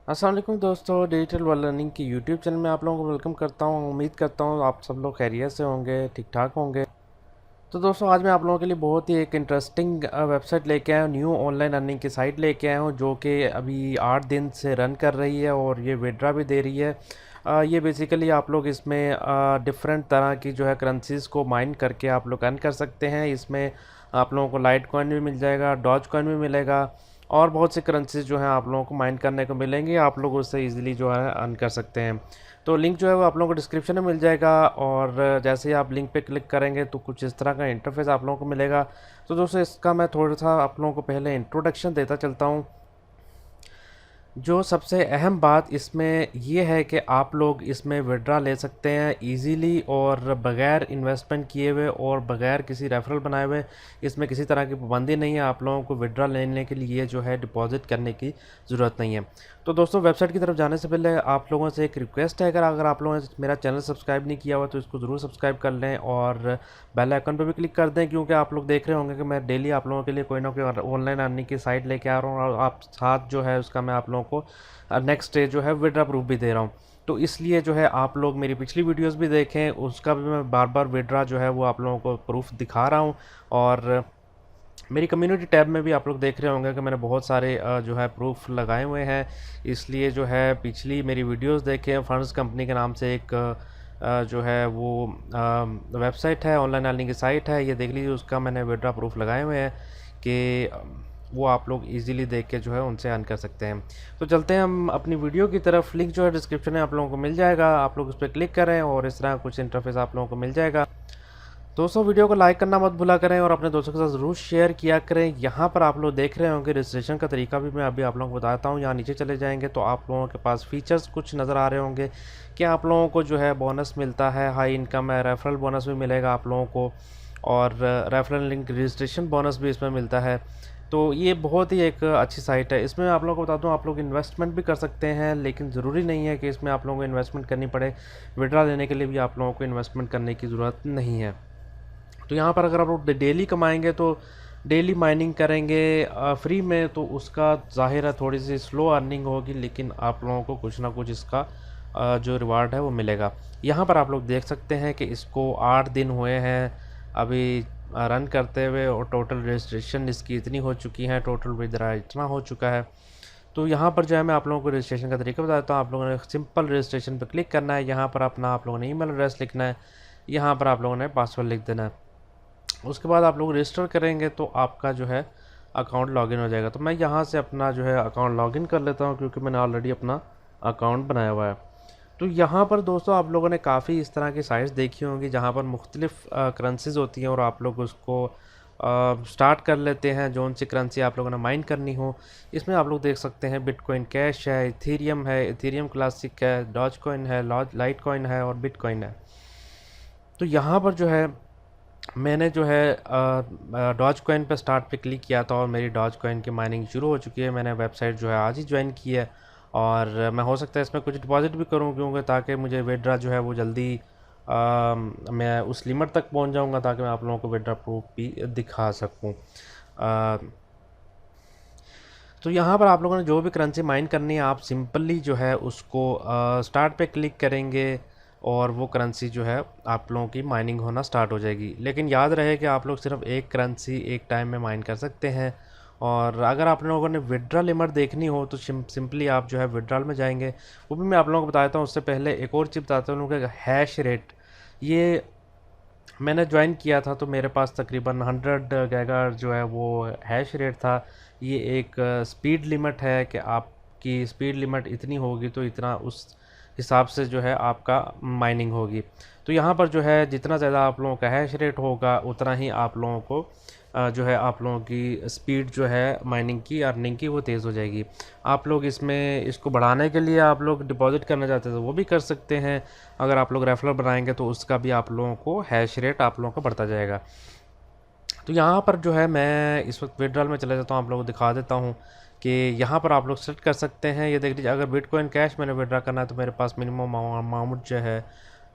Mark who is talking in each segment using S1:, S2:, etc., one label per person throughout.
S1: अस्सलाम वालेकुम दोस्तों, डिजिटल वर्ल्ड लर्निंग की यूट्यूब चैनल में आप लोगों को वेलकम करता हूं। उम्मीद करता हूं आप सब लोग खैरियत से होंगे, ठीक ठाक होंगे। तो दोस्तों आज मैं आप लोगों के लिए बहुत ही एक इंटरेस्टिंग वेबसाइट लेके आया हूँ, न्यू ऑनलाइन अर्निंग की साइट लेके आया हूँ जो कि अभी 8 दिन से रन कर रही है और ये विड्रा भी दे रही है। ये बेसिकली आप लोग इसमें डिफरेंट तरह की जो है करेंसीज को माइन करके आप लोग अर्न कर सकते हैं। इसमें आप लोगों को लाइट कॉइन भी मिल जाएगा, डॉज कॉइन भी मिलेगा और बहुत सी करेंसीज जो है आप लोगों को माइन करने को मिलेंगी। आप लोग उससे इजीली जो है अर्न कर सकते हैं। तो लिंक जो है वो आप लोगों को डिस्क्रिप्शन में मिल जाएगा और जैसे ही आप लिंक पे क्लिक करेंगे तो कुछ इस तरह का इंटरफेस आप लोगों को मिलेगा। तो दोस्तों इसका मैं थोड़ा सा आप लोगों को पहले इंट्रोडक्शन देता चलता हूँ। जो सबसे अहम बात इसमें ये है कि आप लोग इसमें विड्रा ले सकते हैं इजीली और बग़ैर इन्वेस्टमेंट किए हुए और बग़ैर किसी रेफरल बनाए हुए। इसमें किसी तरह की पाबंदी नहीं है, आप लोगों को विड्रा लेने के लिए जो है डिपॉजिट करने की ज़रूरत नहीं है। तो दोस्तों वेबसाइट की तरफ जाने से पहले आप लोगों से एक रिक्वेस्ट है, अगर आप लोगों ने मेरा चैनल सब्सक्राइब नहीं किया हुआ तो इसको ज़रूर सब्सक्राइब कर लें और बेल आइकन पर भी क्लिक कर दें, क्योंकि आप लोग देख रहे होंगे कि मैं डेली आप लोगों के लिए कोई ना कोई ऑनलाइन अर्निंग की साइट लेके आ रहा हूँ और आप साथ जो है उसका मैं आप लोगों को नेक्स्ट डे जो है विड्रा प्रूफ भी दे रहा हूँ। तो इसलिए जो है आप लोग मेरी पिछली वीडियोस भी देखें, उसका भी मैं बार बार विड्रा जो है वो आप लोगों को प्रूफ दिखा रहा हूँ। और मेरी कम्युनिटी टैब में भी आप लोग देख रहे होंगे कि मैंने बहुत सारे जो है प्रूफ लगाए हुए हैं। इसलिए जो है पिछली मेरी वीडियोस देखें। फंड्स कंपनी के नाम से एक जो है वो वेबसाइट है, ऑनलाइन अर्निंग की साइट है, ये देख लीजिए, उसका मैंने विड्रा प्रूफ लगाए हुए हैं कि वो आप लोग इजीली देख के जो है उनसे अर्न कर सकते हैं। तो चलते हैं हम अपनी वीडियो की तरफ। लिंक जो है डिस्क्रिप्शन में आप लोगों को मिल जाएगा, आप लोग उस पर क्लिक करें और इस तरह कुछ इंटरफेस आप लोगों को मिल जाएगा। दोस्तों वीडियो को लाइक करना मत भूला करें और अपने दोस्तों के साथ ज़रूर शेयर किया करें। यहाँ पर आप लोग देख रहे होंगे रजिस्ट्रेशन का तरीका भी मैं अभी आप लोगों को बताता हूँ। यहाँ नीचे चले जाएंगे तो आप लोगों के पास फीचर्स कुछ नज़र आ रहे होंगे कि आप लोगों को जो है बोनस मिलता है, हाई इनकम है, रेफरल बोनस भी मिलेगा आप लोगों को और रेफरल लिंक रजिस्ट्रेशन बोनस भी इसमें मिलता है। तो ये बहुत ही एक अच्छी साइट है। इसमें आप लोगों को बता दूं, आप लोग इन्वेस्टमेंट भी कर सकते हैं, लेकिन ज़रूरी नहीं है कि इसमें आप लोगों को इन्वेस्टमेंट करनी पड़े। विड्रा लेने के लिए भी आप लोगों को इन्वेस्टमेंट करने की ज़रूरत नहीं है। तो यहाँ पर अगर आप लोग डेली कमाएंगे तो डेली माइनिंग करेंगे फ्री में, तो उसका ज़ाहिर है थोड़ी सी स्लो अर्निंग होगी, लेकिन आप लोगों को कुछ ना कुछ इसका जो रिवार्ड है वो मिलेगा। यहाँ पर आप लोग देख सकते हैं कि इसको 8 दिन हुए हैं अभी रन करते हुए और टोटल रजिस्ट्रेशन इसकी इतनी हो चुकी है, टोटल विड्रा इतना हो चुका है। तो यहाँ पर जो है मैं आप लोगों को रजिस्ट्रेशन का तरीका बताता हूँ। आप लोगों ने सिंपल रजिस्ट्रेशन पर क्लिक करना है। यहाँ पर अपना आप लोगों ने ईमेल एड्रेस लिखना है, यहाँ पर आप लोगों ने पासवर्ड लिख देना है। उसके बाद आप लोग रजिस्टर करेंगे तो आपका जो है अकाउंट लॉगिन हो जाएगा। तो मैं यहाँ से अपना जो है अकाउंट लॉगिन कर लेता हूँ, क्योंकि मैंने ऑलरेडी अपना अकाउंट बनाया हुआ है। तो यहाँ पर दोस्तों आप लोगों ने काफ़ी इस तरह की साइट्स देखी होंगी जहाँ पर मुख्तलिफ करेंसीज होती हैं और आप लोग उसको स्टार्ट कर लेते हैं जो उनसी करेंसी आप लोगों ने माइन करनी हो। इसमें आप लोग देख सकते हैं बिटकॉइन कैश है, इथेरियम क्लासिक है, डॉज कॉइन है, लाइट कॉइन है और बिटकॉइन है। तो यहाँ पर जो है मैंने जो है डॉज कॉइन पर स्टार्ट पे क्लिक किया था और मेरी डॉज कॉइन की माइनिंग शुरू हो चुकी है। मैंने वेबसाइट जो है आज ही ज्वाइन की है और मैं हो सकता है इसमें कुछ डिपॉजिट भी करूँ, क्योंकि ताकि मुझे विड्रा जो है वो जल्दी मैं उस लिमिट तक पहुंच जाऊंगा ताकि मैं आप लोगों को विड्रा प्रूफ भी दिखा सकूं। तो यहाँ पर आप लोगों ने जो भी करेंसी माइन करनी है, आप सिंपली जो है उसको स्टार्ट पे क्लिक करेंगे और वो करेंसी जो है आप लोगों की माइनिंग होना स्टार्ट हो जाएगी। लेकिन याद रहे कि आप लोग सिर्फ एक करेंसी एक टाइम में माइन कर सकते हैं। और अगर आप लोगों ने विड्रा लिमिट देखनी हो तो सिंपली आप जो है विड्रॉल में जाएंगे। वो भी मैं आप लोगों को बताता हूँ। उससे पहले एक और चीज़ बताता हूँ कि हैश रेट, ये मैंने ज्वाइन किया था तो मेरे पास तकरीबन 100 गैगा जो है वो हैश रेट था। ये एक स्पीड लिमिट है कि आपकी स्पीड लिमिट इतनी होगी तो इतना उस हिसाब से जो है आपका माइनिंग होगी। तो यहाँ पर जो है जितना ज़्यादा आप लोगों का हैश रेट होगा उतना ही आप लोगों को जो है आप लोगों की स्पीड जो है माइनिंग की अर्निंग की वो तेज़ हो जाएगी। आप लोग इसमें इसको बढ़ाने के लिए आप लोग डिपॉजिट करना चाहते हैं तो वो भी कर सकते हैं। अगर आप लोग रेफरल बनाएंगे तो उसका भी आप लोगों को हैश रेट आप लोगों को बढ़ता जाएगा। तो यहाँ पर जो है मैं इस वक्त विड्रॉल में चला जाता हूँ, आप लोगों को दिखा देता हूँ कि यहाँ पर आप लोग सेलेक्ट कर सकते हैं। ये देख लीजिए, अगर बिटकॉइन कैश मैंने विड्रा करना है तो मेरे पास मिनिमम अमाउंट जो है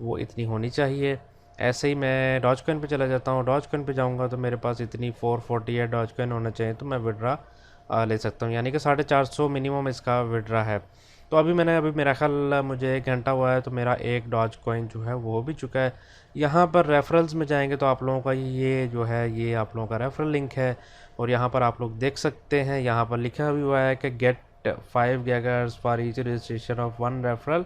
S1: वो इतनी होनी चाहिए। ऐसे ही मैं डॉज कॉइन पर चला जाता हूँ। डॉज कॉइन पर जाऊँगा तो मेरे पास इतनी 448 डॉज कॉइन होना चाहिए तो मैं विड्रा ले सकता हूँ, यानी कि 450 मिनिमम इसका विड्रा है। तो अभी मेरा ख्याल मुझे 1 घंटा हुआ है, तो मेरा 1 डॉज कॉइन जो है वो भी चुका है। यहाँ पर रेफरल्स में जाएंगे तो आप लोगों का ये जो है ये आप लोगों का रेफरल लिंक है, और यहाँ पर आप लोग देख सकते हैं, यहाँ पर लिखा भी हुआ है कि गेट 5 गैगर्स for each registration of 1 referral.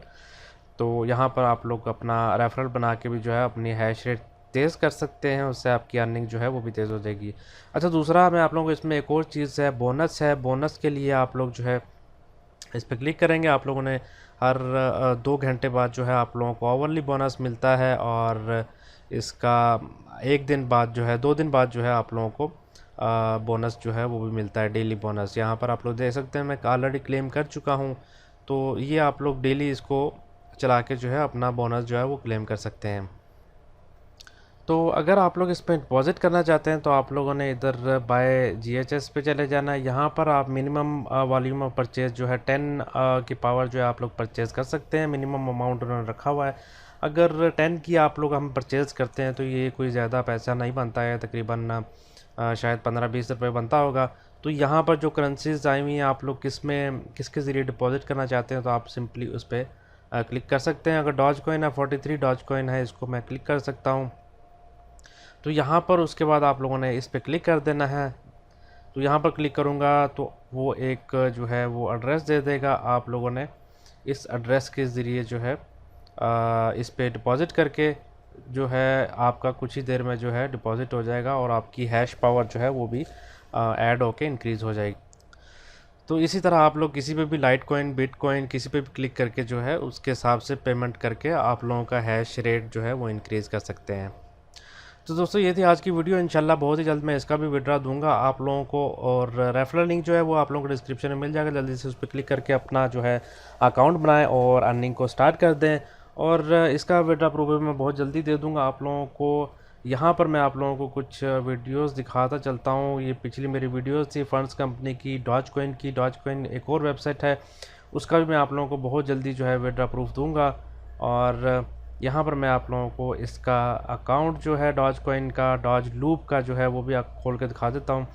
S1: तो यहाँ पर आप लोग अपना रेफरल बना के भी जो है अपनी हैश रेट तेज़ कर सकते हैं, उससे आपकी अर्निंग जो है वो भी तेज़ हो जाएगी। अच्छा, दूसरा मैं आप लोगों को इसमें एक और चीज़ है, बोनस है। बोनस के लिए आप लोग जो है इस पर क्लिक करेंगे, आप लोगों ने हर 2 घंटे बाद जो है आप लोगों को आवरली बोनस मिलता है, और इसका 1 दिन बाद जो है 2 दिन बाद जो है आप लोगों को बोनस जो है वो भी मिलता है, डेली बोनस। यहाँ पर आप लोग देख सकते हैं मैं ऑलरेडी क्लेम कर चुका हूँ, तो ये आप लोग डेली इसको चला के जो है अपना बोनस जो है वो क्लेम कर सकते हैं। तो अगर आप लोग इस पर डिपॉज़िट करना चाहते हैं तो आप लोगों ने इधर बाय GHS पे चले जाना है। यहाँ पर आप मिनिमम वॉल्यूम ऑफ परचेज़ जो है 10 की पावर जो है आप लोग परचेज़ कर सकते हैं। मिनिमम अमाउंट उन्होंने रखा हुआ है। अगर 10 की आप लोग हम परचेज़ करते हैं तो ये कोई ज़्यादा पैसा नहीं बनता है, तकरीबन शायद 15-20 रुपये बनता होगा। तो यहाँ पर जो करेंसीज आई हुई हैं, आप लोग किसके ज़रिए डिपॉज़िट करना चाहते हैं तो आप सिंपली उस पर क्लिक कर सकते हैं। अगर डॉज कॉइन है, 43 डॉज कॉइन है, इसको मैं क्लिक कर सकता हूँ। तो यहाँ पर उसके बाद आप लोगों ने इस पर क्लिक कर देना है। तो यहाँ पर क्लिक करूँगा तो वो एक जो है वो एड्रेस दे देगा। आप लोगों ने इस एड्रेस के ज़रिए जो है इस पे डिपॉज़िट करके जो है आपका कुछ ही देर में जो है डिपॉज़िट हो जाएगा, और आपकी हैश पावर जो है वो भी ऐड होके इंक्रीज़ हो जाएगी। तो इसी तरह आप लोग किसी पे भी लाइट कॉइन, बिट कॉइन किसी पे भी क्लिक करके जो है उसके हिसाब से पेमेंट करके आप लोगों का हैश रेट जो है वो इंक्रीज़ कर सकते हैं। तो दोस्तों ये थी आज की वीडियो। इंशाल्लाह बहुत ही जल्द मैं इसका भी विड्रा दूंगा आप लोगों को, और रेफरल लिंक जो है वो आप लोगों को डिस्क्रिप्शन में मिल जाएगा। जल्दी से उस पर क्लिक करके अपना जो है अकाउंट बनाएं और अर्निंग को स्टार्ट कर दें, और इसका विड्रा प्रूफ भी मैं बहुत जल्दी दे दूंगा आप लोगों को। यहाँ पर मैं आप लोगों को कुछ वीडियोस दिखाता चलता हूँ। ये पिछली मेरी वीडियोस थी फंड्स कंपनी की, डॉज कॉइन की। डॉज कॉइन एक और वेबसाइट है, उसका भी मैं आप लोगों को बहुत जल्दी जो है विड्रा प्रूफ दूँगा। और यहाँ पर मैं आप लोगों को इसका अकाउंट जो है डॉज कॉइन का, डॉज लूप का जो है वो भी आप खोल के दिखा देता हूँ।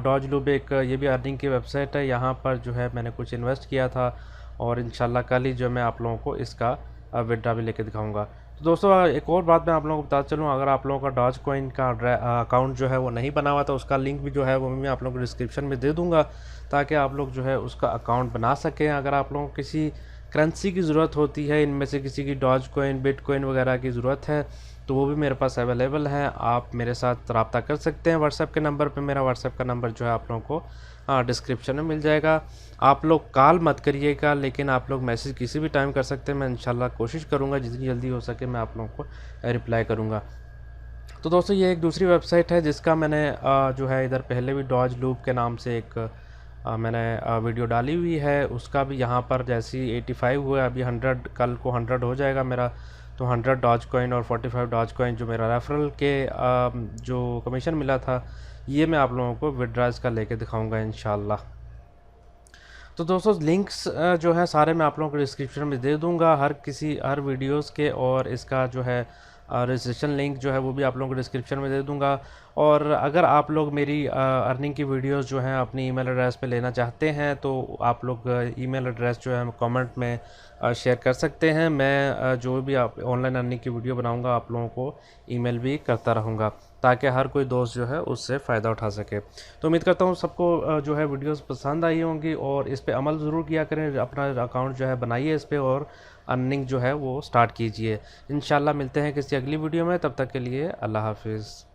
S1: डॉज लूप एक ये भी अर्निंग की वेबसाइट है। यहाँ पर जो है मैंने कुछ इन्वेस्ट किया था, और इंशाल्लाह कल ही जो मैं आप लोगों को इसका विड्रा भी लेके दिखाऊंगा। तो दोस्तों एक और बात मैं आप लोगों को बताता चलूँ, अगर आप लोगों का डॉज कॉइन का अकाउंट जो है वो नहीं बना हुआ तो उसका लिंक भी जो है वो मैं आप लोगों को डिस्क्रिप्शन में दे दूँगा, ताकि आप लोग जो है उसका अकाउंट बना सकें। अगर आप लोगों को किसी करेंसी की ज़रूरत होती है, इनमें से किसी की डॉज कॉइन, बिट कॉइन वगैरह की ज़रूरत है, तो वो भी मेरे पास अवेलेबल है। आप मेरे साथ रब्ता कर सकते हैं व्हाट्सएप के नंबर पे। मेरा व्हाट्सएप का नंबर जो है आप लोगों को डिस्क्रिप्शन में मिल जाएगा। आप लोग कॉल मत करिएगा, लेकिन आप लोग मैसेज किसी भी टाइम कर सकते हैं। मैं इंशाल्लाह कोशिश करूँगा जितनी जल्दी हो सके मैं आप लोगों को रिप्लाई करूँगा। तो दोस्तों ये एक दूसरी वेबसाइट है जिसका मैंने जो है इधर पहले भी डॉज लूप के नाम से एक मैंने वीडियो डाली हुई है। उसका भी यहाँ पर जैसी 85 हुआ, अभी 100, कल को 100 हो जाएगा मेरा। तो 100 डॉज कॉइन और 45 डॉज कॉइन जो मेरा रेफरल के जो कमीशन मिला था, ये मैं आप लोगों को विड्राज का लेके दिखाऊंगा इंशाल्लाह। तो दोस्तों लिंक्स जो है सारे मैं आप लोगों को डिस्क्रिप्शन में दे दूंगा, हर वीडियोस के, और इसका जो है रजिस्ट्रेशन लिंक जो है वो भी आप लोगों को डिस्क्रिप्शन में दे दूंगा। और अगर आप लोग मेरी अर्निंग की वीडियोस जो हैं अपनी ईमेल एड्रेस पे लेना चाहते हैं तो आप लोग ईमेल एड्रेस जो है कमेंट में शेयर कर सकते हैं। मैं जो भी आप ऑनलाइन अर्निंग की वीडियो बनाऊंगा आप लोगों को ईमेल भी करता रहूँगा, ताकि हर कोई दोस्त जो है उससे फ़ायदा उठा सके। तो उम्मीद करता हूँ सबको जो है वीडियोस पसंद आई होंगी, और इस पर अमल ज़रूर किया करें। अपना अकाउंट जो है बनाइए इस पर, और अर्निंग जो है वो स्टार्ट कीजिए। इंशाल्लाह मिलते हैं किसी अगली वीडियो में, तब तक के लिए अल्लाह हाफिज़।